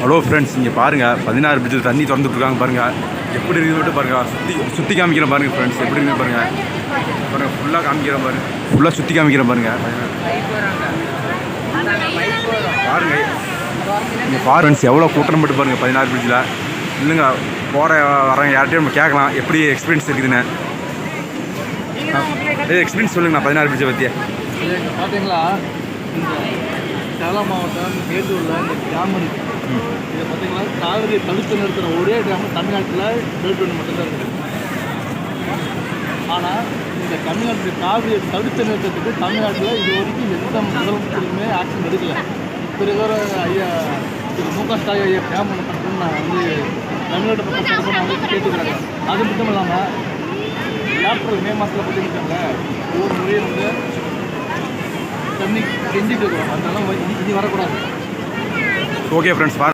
Hello friends, இங்கே பாருங்கள் 16 பிரிட்ஜில் தண்ணி திறந்துட்டுருக்காங்க பாருங்கள். எப்படி இருக்குது மட்டும் பாருங்கள். சுற்றி காமிக்கிறேன் பாருங்கள் ஃப்ரெண்ட்ஸ். எப்படி இருக்குது பாருங்கள். பாருங்கள் ஃபுல்லாக காமிக்கிறேன் பாருங்கள். ஃபுல்லாக சுற்றி காமிக்கிறேன் பாருங்கள். பாருங்கள் இங்கே ஃப்ரெண்ட்ஸ் எவ்வளோ கூட்டம் மட்டும் பாருங்கள் 16 பிரிட்ஜில். இல்லைங்க, போகிற வரவங்க யார்கிட்டையும் நம்ம கேட்கலாம் எப்படி எக்ஸ்பீரியன்ஸ் இருக்குதுன்னு. எக்ஸ்பீரியன்ஸ் சொல்லுங்கண்ணா 16 பிரிட்ஜை பற்றி. பார்த்தீங்களா, இந்த சேலம் மாவட்டம் மேட்டூரில் இந்த டேம் இருக்குது. இதை பார்த்தீங்களா, காவிரி தடுத்து நிறுத்துகிற ஒரே டேம் தமிழ்நாட்டில் மேட்டூர் மட்டும்தான் இருக்குது. ஆனால் இந்த தமிழ்நாட்டில் காவிரியை தடுத்து நிறுத்தத்துக்கு தமிழ்நாட்டில் இது வரைக்கும் எந்த முதலமைச்சருமே ஆக்ஷன் எடுக்கலை. பிறகு ஐயா திரு மு.க. ஸ்டாலின் ஐயா டேம் ஒன்று கட்டணும்னு நான் தமிழ்நாட்டு பக்கம் தரப்பு நான் கேட்டுக்கிறாங்க. அது மட்டும் இல்லாமல் ஏப்ரல் மே மாதத்தில் பார்த்துக்கிட்டாங்க ஒவ்வொரு முறையும் தண்ணி கெஞ்சிட்டு இருக்கிறோம். அதனால இனி வரக்கூடாது. Okay friends.